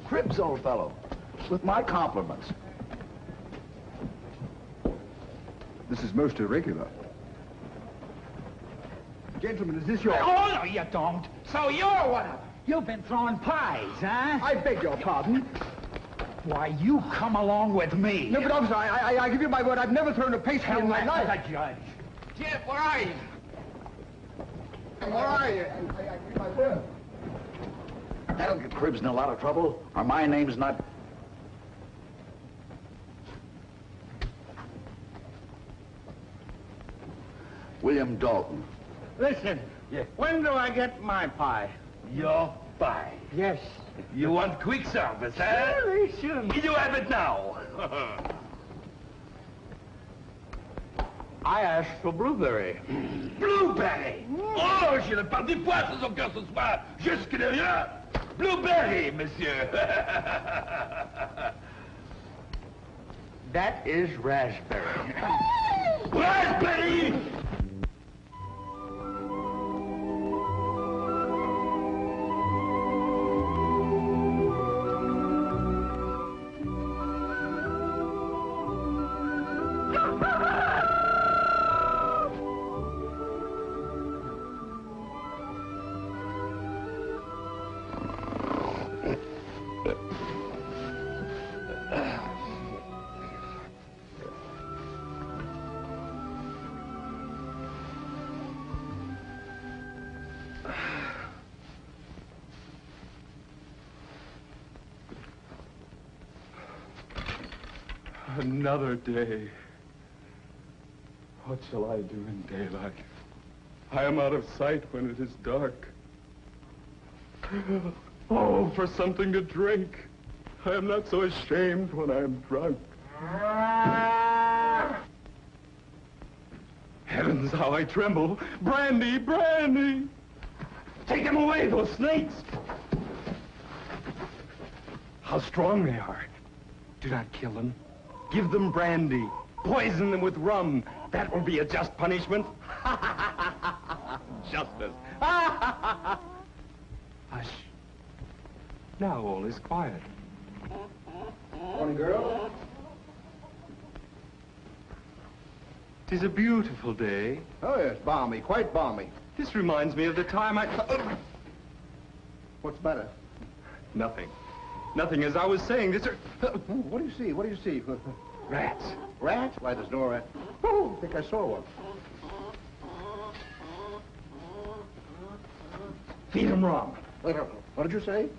Cribs, old fellow. With my compliments. This is most irregular. Gentlemen, is this your... Oh, no, you don't. So you're one of them. You've been throwing pies, huh? I beg your pardon. Why, you come along with me. No, but officer, I give you my word, I've never thrown a pastry in my life. The judge. Jim, where are you? Where are you? I give my word. That'll get Cribs in a lot of trouble, or my name's not... William Dalton. Listen, when do I get my pie? Your pie. Yes. You want quick service, huh? Surely, sure. You have it now. I asked for blueberry. Blueberry! Oh, j'ai le part des poisses au cœur ce soir. Jusque derrière. Blueberry, monsieur. That is raspberry. Raspberry! Another day. What shall I do in daylight? I am out of sight when it is dark. Oh, for something to drink. I am not so ashamed when I am drunk. Heavens, how I tremble. Brandy, brandy! Take them away, those snakes! How strong they are. Do not kill them. Give them brandy. Poison them with rum. That will be a just punishment. Justice. Hush. Now all is quiet. Morning, girl. 'Tis a beautiful day. Oh, yes, balmy, quite balmy. This reminds me of the time I... What's the matter? Nothing. Nothing. As I was saying, this... What do you see? What do you see? Rats. Rats? Why, there's no rat. Oh, I think I saw one. Feed 'em rum. What did you say?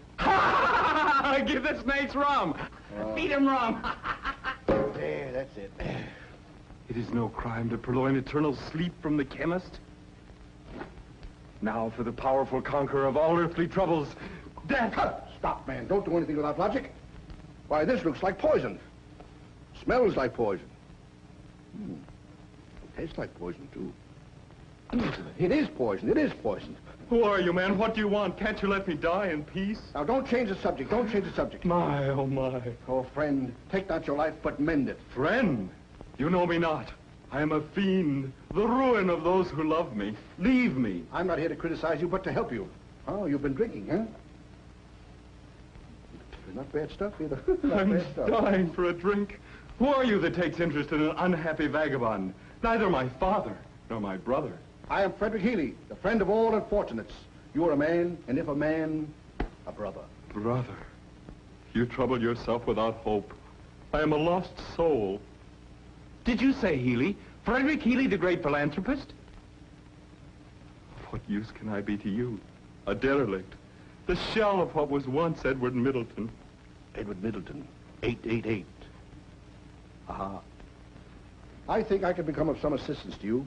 Give the snakes rum. Feed 'em rum. There, that's it. It is no crime to purloin eternal sleep from the chemist. Now for the powerful conqueror of all earthly troubles, death. Stop, man. Don't do anything without logic. Why, this looks like poison. Smells like poison. Tastes like poison, too. It is poison. It is poison. Who are you, man? What do you want? Can't you let me die in peace? Now, don't change the subject. Don't change the subject. My, oh, my. Oh, friend, take not your life, but mend it. Friend? You know me not. I am a fiend, the ruin of those who love me. Leave me. I'm not here to criticize you, but to help you. Oh, you've been drinking, huh? Not bad stuff, either. I'm dying for a drink. Who are you that takes interest in an unhappy vagabond? Neither my father nor my brother. I am Frederick Healy, the friend of all unfortunates. You are a man, and if a man, a brother. Brother, you trouble yourself without hope. I am a lost soul. Did you say Healy? Frederick Healy, the great philanthropist? Of what use can I be to you? A derelict. The shell of what was once Edward Middleton. Edward Middleton, 888. Ah. I think I could become of some assistance to you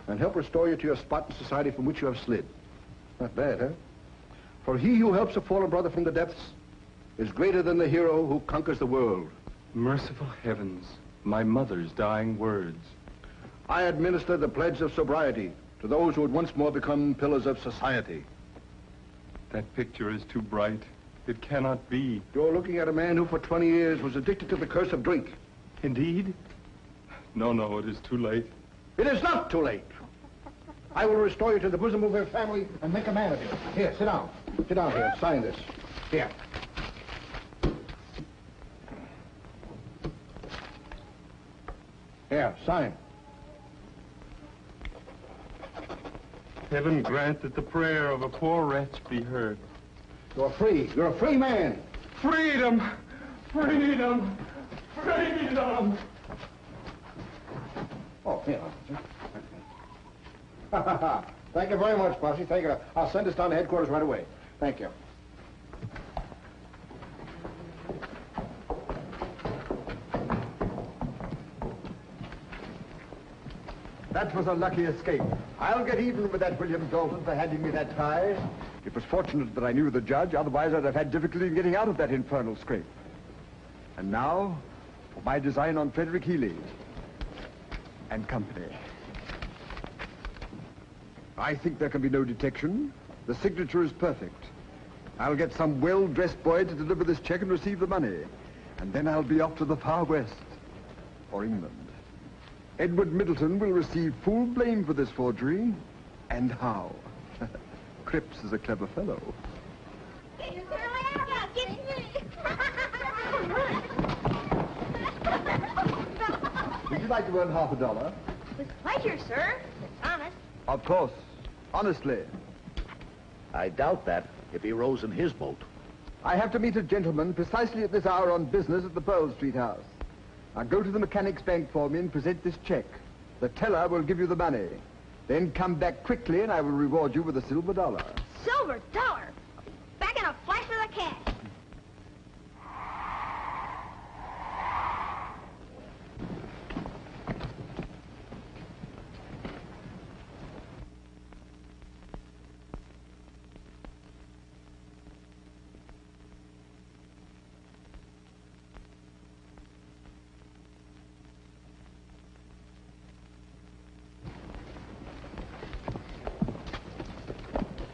and help restore you to your spot in society from which you have slid. Not bad, huh? For he who helps a fallen brother from the depths is greater than the hero who conquers the world. Merciful heavens, my mother's dying words. I administer the pledge of sobriety to those who would once more become pillars of society. That picture is too bright. It cannot be. You're looking at a man who for 20 years was addicted to the curse of drink. Indeed? No, no, it is too late. It is not too late. I will restore you to the bosom of your family and make a man of you. Here, sit down. Sit down here. Sign this. Here. Here, sign. Heaven grant that the prayer of a poor wretch be heard. You're free. You're a free man. Freedom! Freedom! Freedom! Oh, here. Thank you very much, Posse. Thank you. I'll send this down to headquarters right away. Thank you. That was a lucky escape. I'll get even with that William Dalton for handing me that tie. It was fortunate that I knew the judge, otherwise I'd have had difficulty in getting out of that infernal scrape. And now, for my design on Frederick Healy and company. I think there can be no detection. The signature is perfect. I'll get some well-dressed boy to deliver this check and receive the money. And then I'll be off to the far west, or England. Edward Middleton will receive full blame for this forgery. And how? Cripps is a clever fellow. Would you like to earn $50? With pleasure, sir. It's honest. Of course. Honestly. I doubt that if he rows in his boat. I have to meet a gentleman precisely at this hour on business at the Pearl Street house. Now go to the Mechanics' Bank for me and present this check. The teller will give you the money. Then come back quickly and I will reward you with a silver dollar. Silver dollar? Back in a flash of the cash.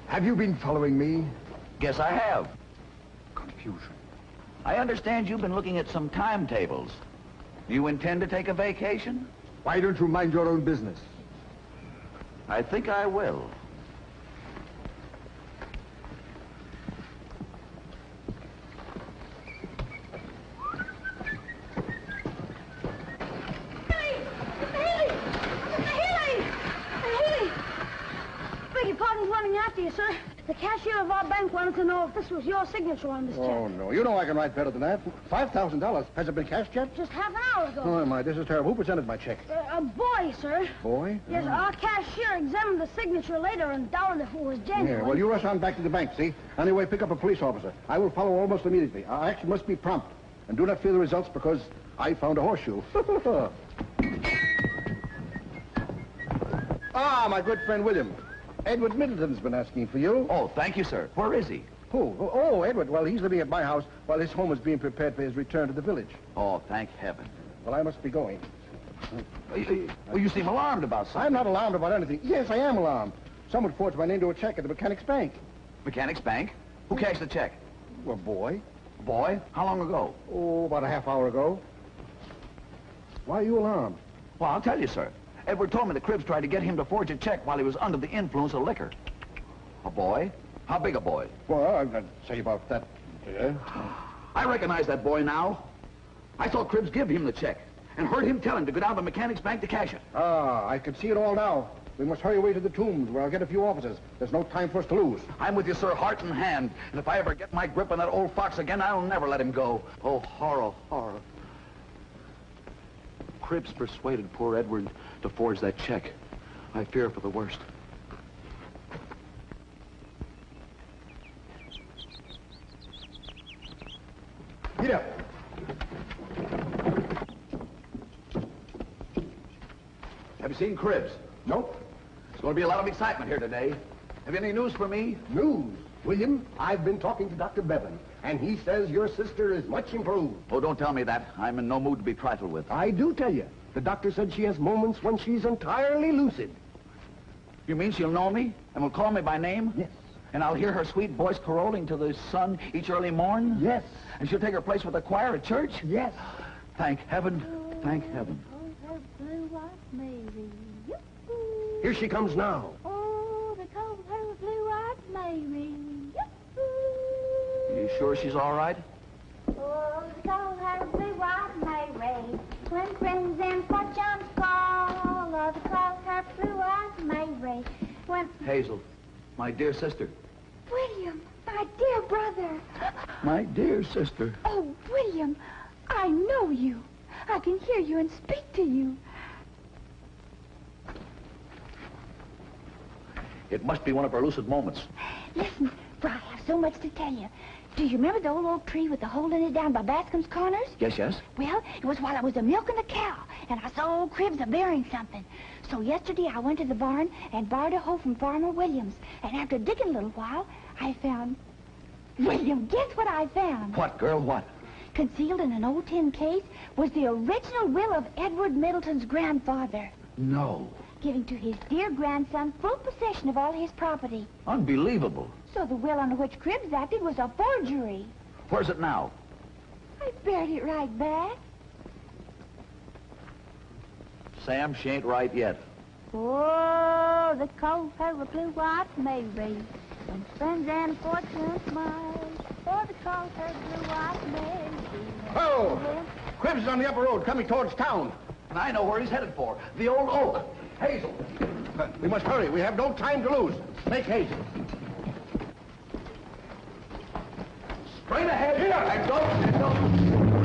Have you been following me? Guess I have. Confusion. I understand you've been looking at some timetables. You intend to take a vacation? Why don't you mind your own business? I think I will. Beg your pardon for running after you, sir. The cashier of our bank wanted to know if this was your signature on this check. Oh, no. You know I can write better than that. $5,000. Has it been cashed yet? Just half an hour ago. Oh, my, this is terrible. Who presented my check? A boy, sir. Boy? Yes, our cashier examined the signature later and doubted if it was genuine. Yeah, well, you rush on back to the bank, see? Anyway, pick up a police officer. I will follow almost immediately. Our action must be prompt. And do not fear the results because I found a horseshoe. Ah, my good friend William. Edward Middleton's been asking for you. Oh, thank you, sir. Where is he? Who? Oh, Edward. Well, he's living at my house while his home is being prepared for his return to the village. Oh, thank heaven. Well, I must be going. Well, you seem alarmed about something. I'm not alarmed about anything. Yes, I am alarmed. Someone forged my name to a check at the Mechanics Bank. Mechanics Bank? Who cashed the check? Well, boy. Boy? How long ago? Oh, about a half hour ago. Why are you alarmed? Well, I'll tell you, sir. Edward told me the Cribs tried to get him to forge a check while he was under the influence of liquor. A boy? How big a boy? Well, I'd say about that. I recognize that boy now. I saw Cribs give him the check and heard him tell him to go down to the Mechanics Bank to cash it. Ah, I can see it all now. We must hurry away to the Tombs where I'll get a few officers. There's no time for us to lose. I'm with you, sir, heart and hand. And if I ever get my grip on that old fox again, I'll never let him go. Oh, horror, horror. Cribs persuaded poor Edward to forge that check. I fear for the worst. Get up. Have you seen Cribs? Nope. There's going to be a lot of excitement here today. Have you any news for me? News. William, I've been talking to Dr. Bevan, and he says your sister is much improved. Oh, don't tell me that. I'm in no mood to be trifled with. I do tell you. The doctor said she has moments when she's entirely lucid. You mean she'll know me and will call me by name? Yes. And I'll hear her sweet voice caroling to the sun each early morn? Yes. And she'll take her place with the choir at church? Yes. Thank heaven. Thank heaven. Here she comes now. Oh, the cold her blue-eyed Mary. You sure she's all right? Oh, the cold her blue-eyed Mary. When crimson fortunes fall, oh, the cold her blue-eyed Mary. When... Hazel, my dear sister. William, my dear brother. My dear sister. Oh, William, I know you. I can hear you and speak to you. It must be one of our lucid moments. Listen, for I have so much to tell you. Do you remember the old oak tree with the hole in it down by Bascom's Corners? Yes, yes. Well, it was while I was milking the cow, and I saw old Cribs a-bearing something. So yesterday I went to the barn and borrowed a hoe from Farmer Williams. And after digging a little while, I found... William, guess what I found? What, girl, what? Concealed in an old tin case was the original will of Edward Middleton's grandfather, No. giving to his dear grandson full possession of all his property. Unbelievable. So the will on which Cribs acted was a forgery. Where's it now? I buried it right back. Sam, she ain't right yet. Oh, the cold her blue-eyed Mary. When friends and fortune smiles. Oh, the cold her blue-eyed Mary. Oh! Cribs is on the upper road, coming towards town. And I know where he's headed for. The old oak. Hazel. We must hurry. We have no time to lose. Make haste. Straight ahead. Here. And don't.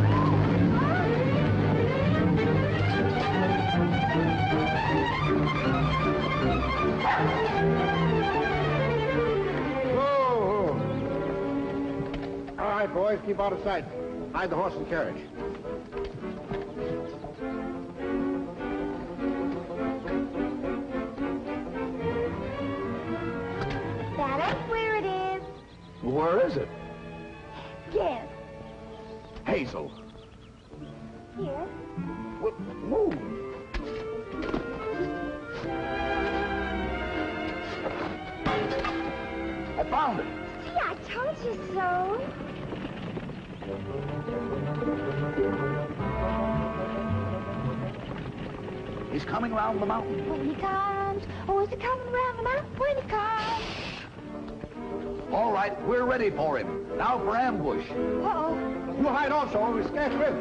Whoa! All right, boys, keep out of sight. Hide the horse and carriage. That ain't where it is. Where is it? Yes. Hazel. Here. Move. I found it. See, I told you so. he's coming round the mountain. When he comes, oh, is he coming around the mountain when he comes? All right, we're ready for him. Now for ambush. Uh-oh. You hide also. We scarce live.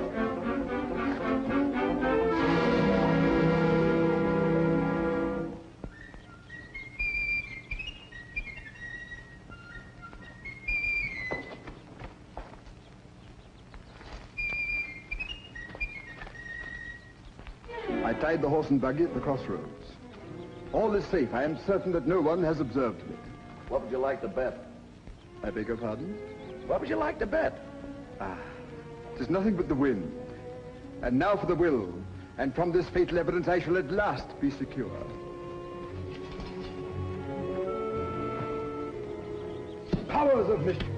I tied the horse and buggy at the crossroads. All is safe. I am certain that no one has observed me. What would you like to bet? I beg your pardon? What would you like to bet? Ah, 'tis nothing but the wind. And now for the will. And from this fatal evidence I shall at last be secure. Powers of mischief.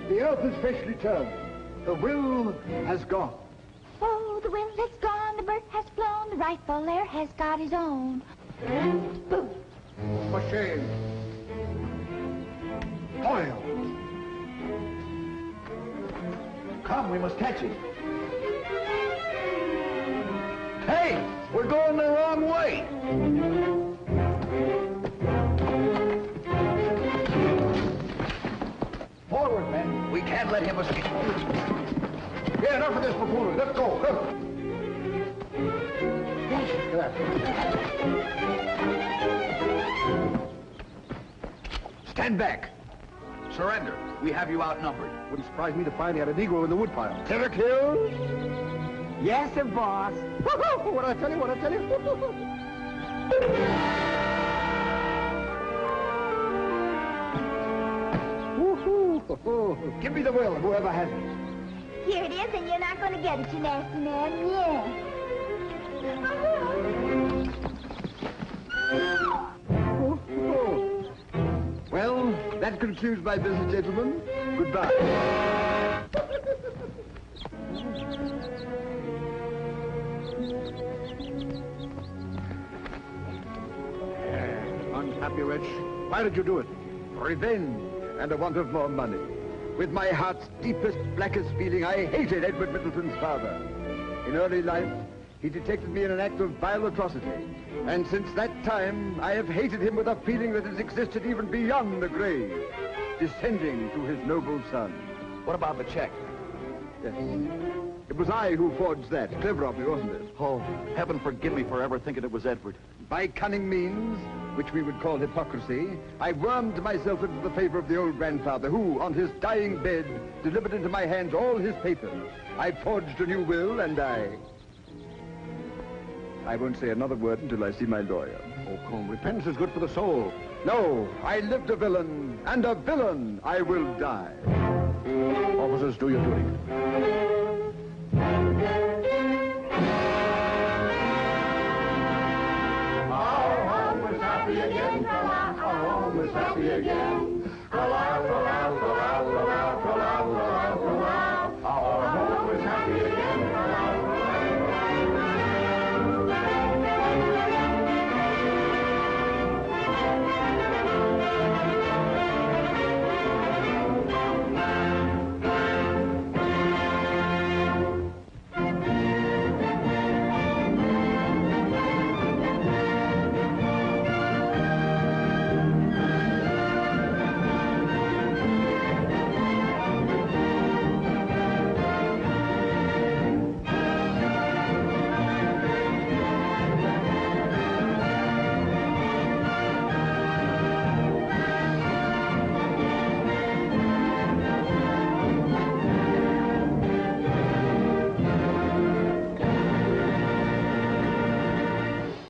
The earth is freshly turned. The will has gone. Oh, the wind has gone, the bird has flown, the rightful heir has got his own. Boom. For shame. Toil. Come, we must catch him. Hey, we're going the wrong way. Forward, men. We can't let him escape. Yeah, enough of this buffoonery. Let's go. Stand back. Surrender. We have you outnumbered. Wouldn't surprise me to find he had a Negro in the woodpile. Ever killed? Yes, sir, boss. What I tell you, what I tell you. Give me the will, whoever has it. Here it is, and you're not going to get it, you nasty man. Yeah. Well, that concludes my business, gentlemen. Goodbye. Unhappy wretch. Why did you do it? Revenge and a want of more money. With my heart's deepest, blackest feeling, I hated Edward Middleton's father. In early life, he detected me in an act of vile atrocity. And since that time, I have hated him with a feeling that has existed even beyond the grave, descending to his noble son. What about the check? Yes. It was I who forged that. Clever of me, wasn't it? Oh, heaven forgive me for ever thinking it was Edward. By cunning means, which we would call hypocrisy, I wormed myself into the favor of the old grandfather who, on his dying bed, delivered into my hands all his papers. I forged a new will, and I won't say another word until I see my lawyer. Oh, come, repentance is good for the soul. No, I lived a villain, and a villain I will die. Officers, do your duty. Happy again, our home is happy again. Tra-la, tra-la, tra-la, tra-la, tra-la.